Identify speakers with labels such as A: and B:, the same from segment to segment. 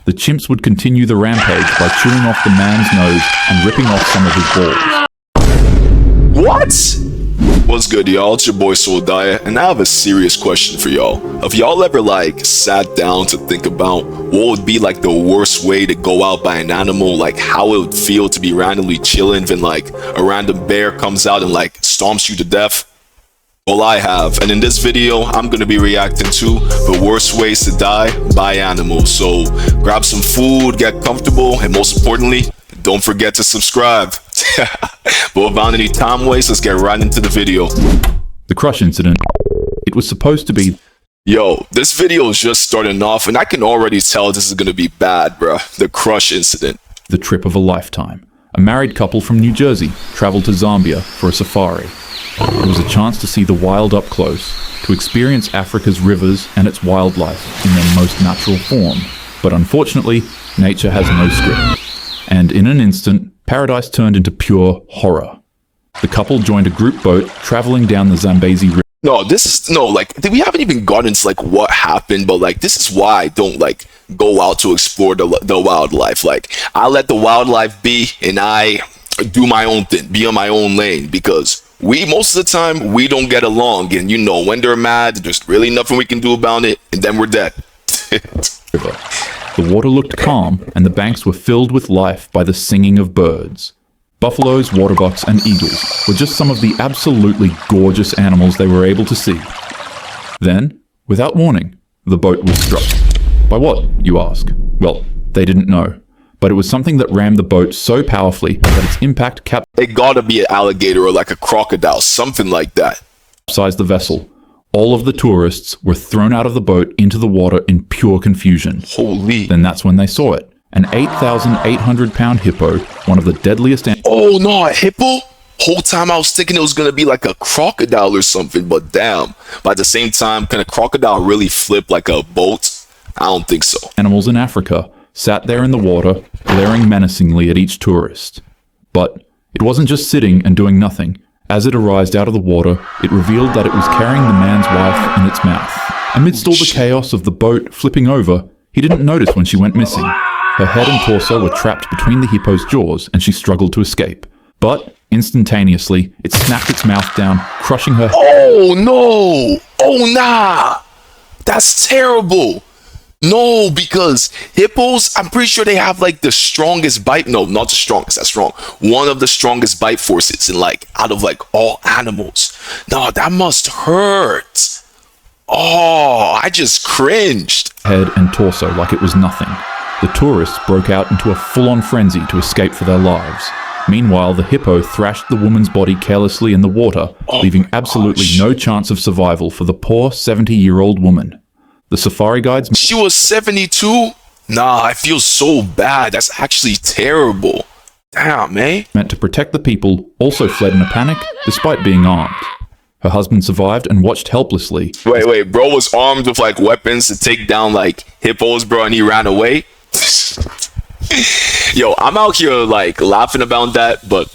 A: the chimps would continue the rampage by chewing off the man's nose and ripping off some of his balls.
B: What? What's good, y'all? It's your boy Soul Diet, and I have a serious question for y'all. Have y'all ever sat down to think about what would be the worst way to go out by an animal, how it would feel to be randomly chilling when a random bear comes out and stomps you to death? Well, I have, and in this video I'm gonna be reacting to the worst ways to die by animals. So grab some food, get comfortable, and most importantly, don't forget to subscribe. But without any time waste, let's get right into the video.
A: The crush incident. It was supposed to be...
B: Yo, this video is just starting off, and I can already tell this is gonna be bad, bruh. The crush incident.
A: the trip of a lifetime. A married couple from New Jersey traveled to Zambia for a safari. It was a chance to see the wild up close, to experience Africa's rivers and its wildlife in their most natural form. But unfortunately, nature has no script. And in an instant, paradise turned into pure horror. The couple joined a group boat traveling down the Zambezi River.
B: We haven't even gotten into what happened, but this is why I don't go out to explore the wildlife. I let the wildlife be, and I do my own thing, be on my own lane, because most of the time we don't get along, and when they're mad, there's really nothing we can do about it, and then we're dead.
A: The water looked calm, and the banks were filled with life by the singing of birds. Buffaloes, waterbucks, and eagles were just some of the absolutely gorgeous animals they were able to see. Then, without warning, the boat was struck. By what, you ask? Well, they didn't know. But it was something that rammed the boat so powerfully that its impact
B: It gotta be an alligator or a crocodile, something like that.
A: capsized the vessel. All of the tourists were thrown out of the boat into the water in pure confusion.
B: Holy.
A: Then that's when they saw it. An 8,800-pound hippo, one of the deadliest
B: Oh no, a hippo? Whole time I was thinking it was gonna be a crocodile or something, but damn. But at the same time, can a crocodile really flip like a boat? I don't think so.
A: animals in Africa sat there in the water, glaring menacingly at each tourist. But it wasn't just sitting and doing nothing. As it arose out of the water, it revealed that it was carrying the man's wife in its mouth. Amidst all the chaos of the boat flipping over, he didn't notice when she went missing. Her head and torso were trapped between the hippo's jaws, and she struggled to escape. But, instantaneously, it snapped its mouth down, crushing her.
B: Oh no! Oh nah! That's terrible! No, because hippos, I'm pretty sure they have the strongest bite. No, not the strongest, that's wrong. One of the strongest bite forces in out of all animals. No, that must hurt. Oh, I just cringed.
A: Head and torso like it was nothing. The tourists broke out into a full-on frenzy to escape for their lives. Meanwhile, the hippo thrashed the woman's body carelessly in the water, leaving absolutely no chance of survival for the poor 70-year-old woman. The safari guides...
B: She was 72? Nah, I feel so bad. That's actually terrible. Damn, man.
A: meant to protect the people also fled in a panic despite being armed. Her husband survived and watched helplessly.
B: Wait, bro was armed with weapons to take down hippos, bro, and he ran away? Yo, I'm out here laughing about that, but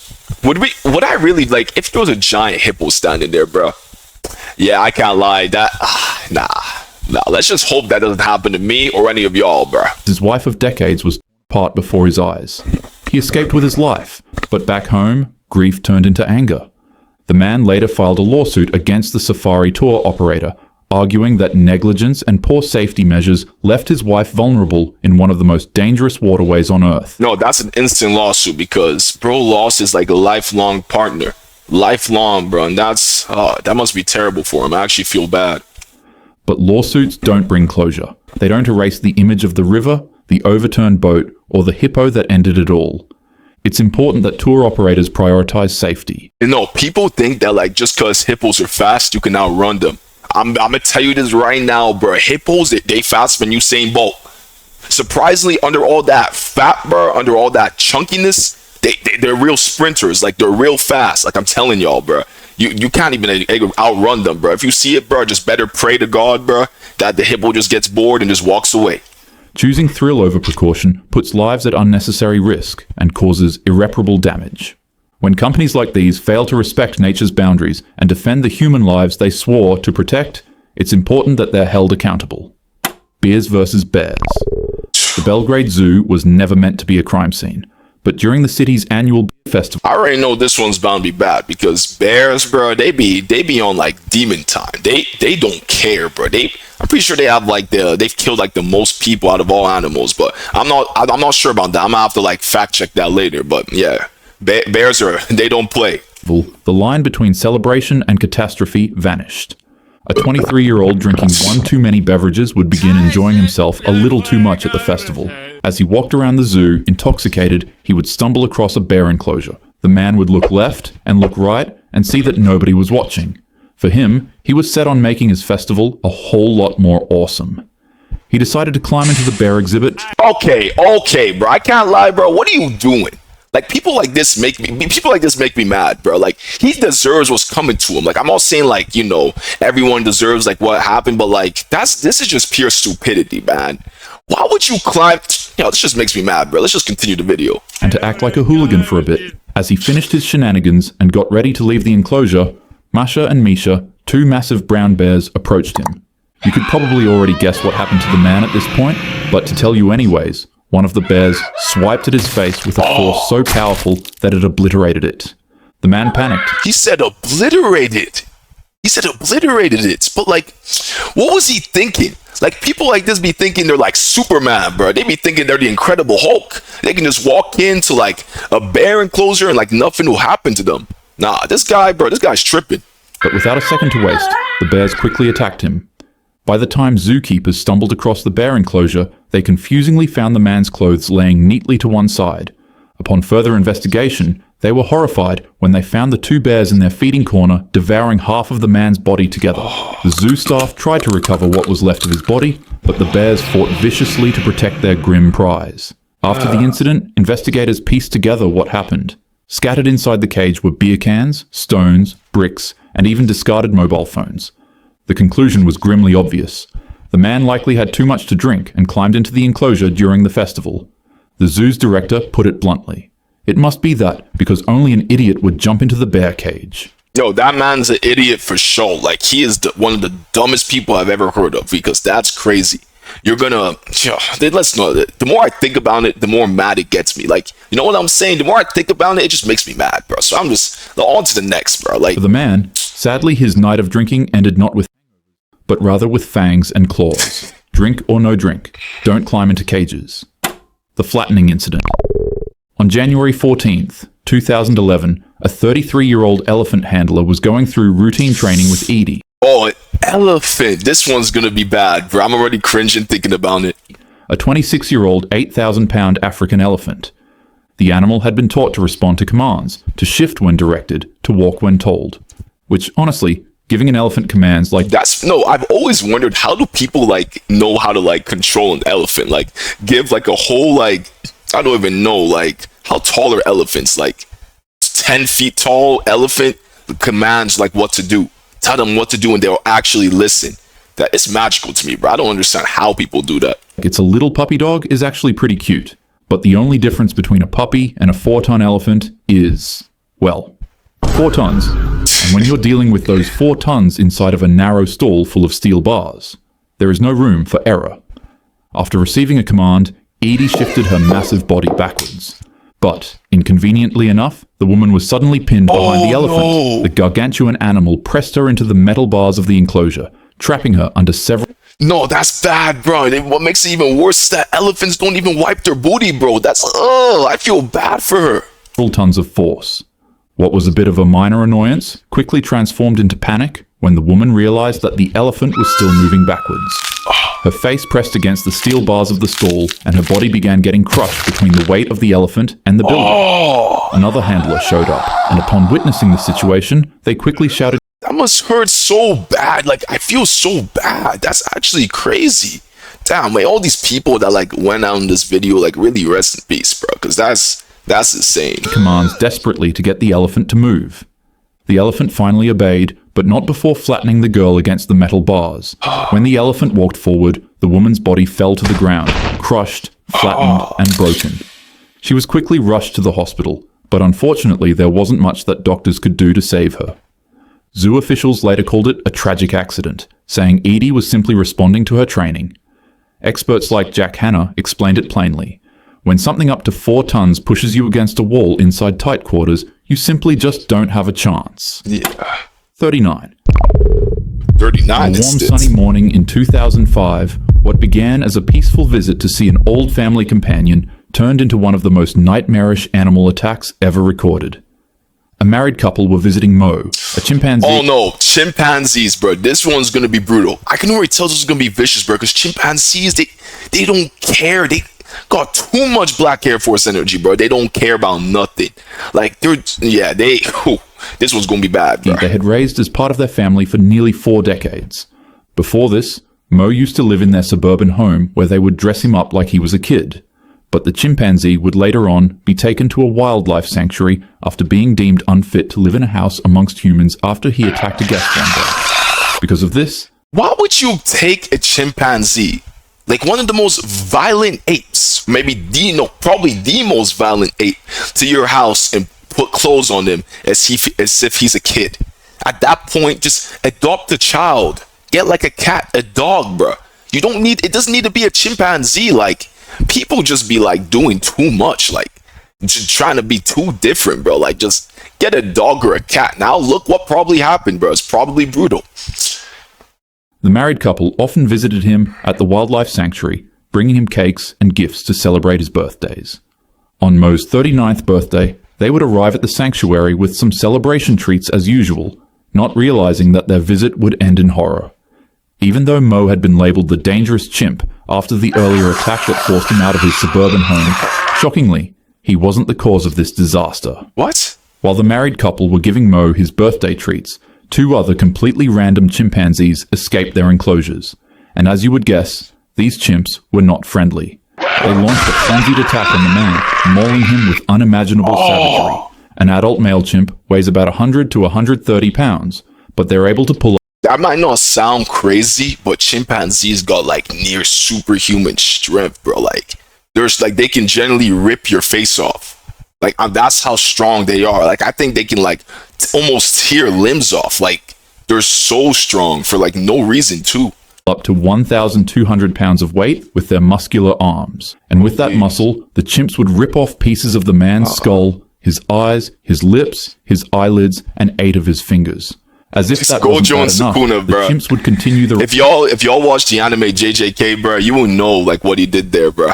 B: would I really if there was a giant hippo standing there, bro? Yeah, I can't lie, nah, let's just hope that doesn't happen to me or any of y'all, bro.
A: His wife of decades was apart before his eyes. He escaped with his life, but back home, grief turned into anger. The man later filed a lawsuit against the safari tour operator, arguing that negligence and poor safety measures left his wife vulnerable in one of the most dangerous waterways on Earth.
B: No, that's an instant lawsuit because bro lost his a lifelong partner. Lifelong, bro, and that must be terrible for him. I actually feel bad.
A: But lawsuits don't bring closure. They don't erase the image of the river, the overturned boat, or the hippo that ended it all. It's important that tour operators prioritize safety.
B: No, people think that just because hippos are fast, you can outrun them. I'm gonna tell you this right now, bro. Hippos, they faster than Usain Bolt. Surprisingly, under all that fat, bro, under all that chunkiness, they're real sprinters. They're real fast. I'm telling y'all, bro. You can't even outrun them, bro. If you see it, bro, just better pray to God, bro, that the hippo just gets bored and just walks away.
A: Choosing thrill over precaution puts lives at unnecessary risk and causes irreparable damage. When companies like these fail to respect nature's boundaries and defend the human lives they swore to protect, it's important that they're held accountable. Bears versus bears. The The Belgrade Zoo was never meant to be a crime scene, but during the city's annual bear festival,
B: I already know this one's bound to be bad because bears, bro, they be on like demon time. They don't care, bro. I'm pretty sure they have like they've killed like the most people out of all animals, but I'm not sure about that. I'm gonna have to like fact check that later. But yeah, bears they don't play.
A: the line between celebration and catastrophe vanished. A 23-year-old drinking one too many beverages would begin enjoying himself a little too much at the festival. As he walked around the zoo, intoxicated, he would stumble across a bear enclosure. The man would look left and look right and see that nobody was watching. For him, he was set on making his festival a whole lot more awesome. He decided to climb into the bear exhibit.
B: Okay, bro. I can't lie, bro. What are you doing? Like people like this make me mad, bro. Like he deserves what's coming to him. Like I'm not saying like, you know, everyone deserves like what happened, but like this is just pure stupidity, man. Why would you climb? You know, this just makes me mad, bro. Let's just continue the video.
A: And to act like a hooligan for a bit. As he finished his shenanigans and got ready to leave the enclosure, Masha and Misha, two massive brown bears, approached him. You could probably already guess what happened to the man at this point, but to tell you anyways, one of the bears swiped at his face with a force so powerful that it obliterated it. The man panicked.
B: He said obliterated. But like, what was he thinking? Like people like this be thinking they're like Superman, bro. They be thinking they're the Incredible Hulk. They can just walk into like a bear enclosure and like nothing will happen to them. Nah, this guy's tripping.
A: But without a second to waste, the bears quickly attacked him. By the time zookeepers stumbled across the bear enclosure, they confusingly found the man's clothes laying neatly to one side. Upon further investigation, they were horrified when they found the two bears in their feeding corner devouring half of the man's body together. The zoo staff tried to recover what was left of his body, but the bears fought viciously to protect their grim prize. After the incident, investigators pieced together what happened. Scattered inside the cage were beer cans, stones, bricks, and even discarded mobile phones. The conclusion was grimly obvious. The man likely had too much to drink and climbed into the enclosure during the festival. The zoo's director put it bluntly. It must be that because only an idiot would jump into the bear cage.
B: Yo, that man's an idiot for sure. Like he is one of the dumbest people I've ever heard of because that's crazy. You're gonna, let's know. The more I think about it, the more mad it gets me. Like, you know what I'm saying? The more I think about it, it just makes me mad, bro. So I'm just on to the next, bro. Like
A: for the man, sadly, his night of drinking ended not with, but rather with fangs and claws. Drink or no drink, don't climb into cages. The flattening incident. On January 14th, 2011, a 33-year-old elephant handler was going through routine training with Edie.
B: Oh, an elephant. This one's gonna be bad, bro. I'm already cringing thinking about it.
A: A 26-year-old, 8,000-pound African elephant. The animal had been taught to respond to commands, to shift when directed, to walk when told. Which, honestly, giving an elephant commands like...
B: I've always wondered, how do people, like, know how to, like, control an elephant? Like, give, like, a whole, like... I don't even know, like, how tall are elephants? Like, 10 feet tall elephant commands, like, what to do. Tell them what to do and they'll actually listen. That it's magical to me, bro. I don't understand how people do that.
A: It's a little puppy dog is actually pretty cute. But the only difference between a puppy and a 4-ton elephant is, well, 4 tons. And when you're dealing with those 4 tons inside of a narrow stall full of steel bars, there is no room for error. After receiving a command, Edie shifted her massive body backwards. But, inconveniently enough, the woman was suddenly pinned behind the elephant.
B: No.
A: The gargantuan animal pressed her into the metal bars of the enclosure, trapping her under several...
B: No, that's bad, bro. And what makes it even worse is that elephants don't even wipe their booty, bro. I feel bad for her.
A: Tons of force. What was a bit of a minor annoyance quickly transformed into panic when the woman realized that the elephant was still moving backwards. Her face pressed against the steel bars of the stall, and her body began getting crushed between the weight of the elephant and the building. Another handler showed up, and upon witnessing the situation, they quickly shouted,
B: That must hurt so bad. Like, I feel so bad. That's actually crazy. Damn, like, all these people that, like, went out in this video, like, really rest in peace, bro. Because that's insane.
A: commands desperately to get the elephant to move. The elephant finally obeyed, but not before flattening the girl against the metal bars. When the elephant walked forward, the woman's body fell to the ground, crushed, flattened, and broken. She was quickly rushed to the hospital, but unfortunately there wasn't much that doctors could do to save her. Zoo officials later called it a tragic accident, saying Edie was simply responding to her training. Experts like Jack Hanna explained it plainly. When something up to 4 tons pushes you against a wall inside tight quarters, you simply just don't have a chance.
B: Yeah.
A: 39.
B: 39
A: On a warm
B: instance.
A: sunny morning in 2005, what began as a peaceful visit to see an old family companion turned into one of the most nightmarish animal attacks ever recorded. A married couple were visiting Mo, a chimpanzee.
B: Oh no, chimpanzees, bro. This one's gonna be brutal. I can already tell this is gonna be vicious, bro. Because chimpanzees, they don't care. They got too much Black Air Force energy, bro. They don't care about nothing. Like this one's gonna be bad, bro.
A: They had raised as part of their family for nearly 4 decades. Before this, Mo used to live in their suburban home where they would dress him up like he was a kid. But the chimpanzee would later on be taken to a wildlife sanctuary after being deemed unfit to live in a house amongst humans after he attacked a guest one day. Because of this,
B: Why would you take a chimpanzee, like one of the most violent apes, probably the most violent ape, to your house and put clothes on him as if he's a kid? At that point, just adopt a child. Get like a cat, a dog, bro. It doesn't need to be a chimpanzee. Like, people just be like doing too much, like just trying to be too different, bro. Like, just get a dog or a cat. Now look what probably happened, bro. It's probably brutal.
A: the married couple often visited him at the wildlife sanctuary, bringing him cakes and gifts to celebrate his birthdays. On Mo's 39th birthday, they would arrive at the sanctuary with some celebration treats as usual, not realizing that their visit would end in horror. Even though Mo had been labeled the dangerous chimp after the earlier attack that forced him out of his suburban home, shockingly, he wasn't the cause of this disaster.
B: What?
A: While the married couple were giving Mo his birthday treats, 2 other completely random chimpanzees escaped their enclosures. And as you would guess, these chimps were not friendly. They launched a frenzied attack on the man, mauling him with unimaginable savagery. An adult male chimp weighs about 100 to 130 pounds, but they're able to pull
B: That might not sound crazy, but chimpanzees got like near superhuman strength, bro. Like, they can generally rip your face off. Like, that's how strong they are. Like, I think they can like almost tear limbs off. Like, they're so strong for like no reason too.
A: up to 1,200 pounds of weight with their muscular arms. And with that muscle, the chimps would rip off pieces of the man's skull, his eyes, his lips, his eyelids, and 8 of his fingers. As if that wasn't
B: Gojo and
A: bad enough,
B: Sukuna,
A: the
B: bruh.
A: chimps would continue the
B: If y'all watch the anime JJK, bro, you will know like what he did there, bro.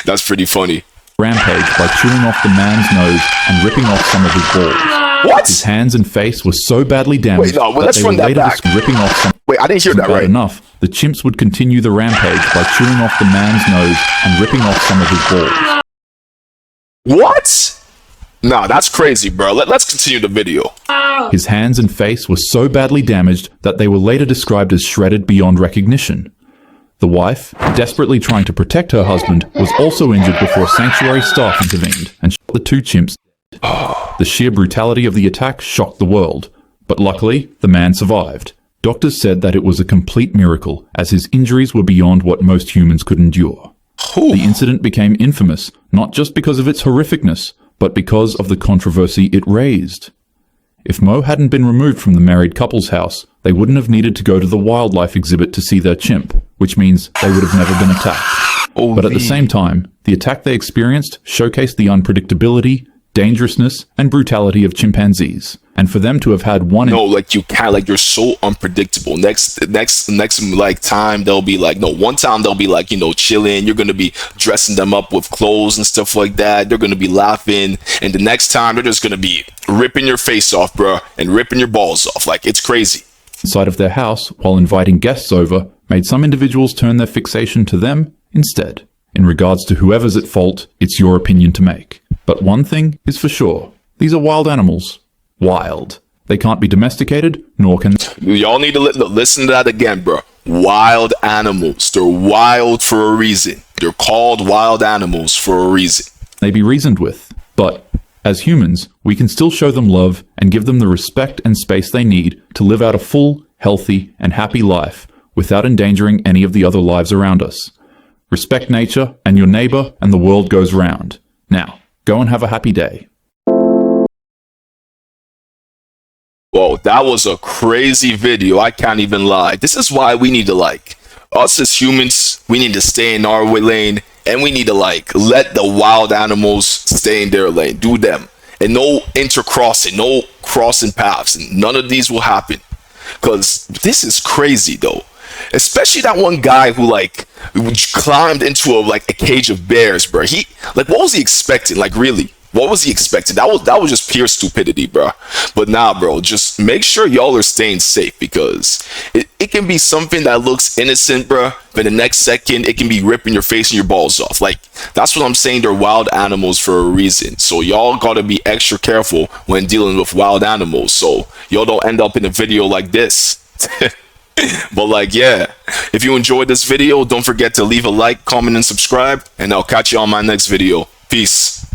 B: That's pretty funny.
A: rampage by chewing off the man's nose and ripping off some of his balls.
B: What?
A: His hands and face were so badly damaged
B: Wait, no, well,
A: that
B: let's
A: they
B: run
A: were
B: that
A: later
B: back.
A: ripping off some.
B: Wait, I didn't hear that
A: Bad
B: right.
A: enough, the chimps would continue the rampage by chewing off the man's nose and ripping off some of his balls.
B: What? Nah, that's crazy, bro. Let's continue the video.
A: His hands and face were so badly damaged that they were later described as shredded beyond recognition. The wife, desperately trying to protect her husband, was also injured before sanctuary staff intervened and shot the 2 chimps. The sheer brutality of the attack shocked the world, but luckily, the man survived. Doctors said that it was a complete miracle, as his injuries were beyond what most humans could endure. The incident became infamous, not just because of its horrificness, but because of the controversy it raised. If Mo hadn't been removed from the married couple's house, they wouldn't have needed to go to the wildlife exhibit to see their chimp, which means they would have never been attacked. But at the same time, the attack they experienced showcased the unpredictability, dangerousness, and brutality of chimpanzees. And for them to have had one...
B: No, like you can't, like you're so unpredictable. Next like time they'll be like, no, one time they'll be like, you know, chilling. You're gonna be dressing them up with clothes and stuff like that. They're gonna be laughing, and the next time they're just gonna be ripping your face off, bro, and ripping your balls off. Like, it's crazy.
A: inside of their house while inviting guests over made some individuals turn their fixation to them instead. In regards to whoever's at fault, it's your opinion to make. But one thing is for sure. These are wild animals. Wild. They can't be domesticated, nor can...
B: Y'all need to listen to that again, bro. Wild animals. They're wild for a reason. They're called wild animals for a reason.
A: they be reasoned with. But, as humans, we can still show them love and give them the respect and space they need to live out a full, healthy, and happy life without endangering any of the other lives around us. Respect nature and your neighbor, and the world goes round. Now, go and have a happy day.
B: Whoa, that was a crazy video. I can't even lie. This is why we need to like Us as humans, we need to stay in our lane, and we need to like let the wild animals stay in their lane, do them, and no intercrossing, no crossing paths, and none of these will happen. Cause this is crazy though, especially that one guy who like climbed into a cage of bears, bro. He like, what was he expecting? Like, really? What was he expecting? That was just pure stupidity, bro. But nah, bro, just make sure y'all are staying safe, because it can be something that looks innocent, bro, but the next second it can be ripping your face and your balls off. Like, that's what I'm saying. They're wild animals for a reason. So y'all gotta be extra careful when dealing with wild animals, so y'all don't end up in a video like this. But like, yeah, if you enjoyed this video, don't forget to leave a like, comment, and subscribe, and I'll catch you on my next video. Peace.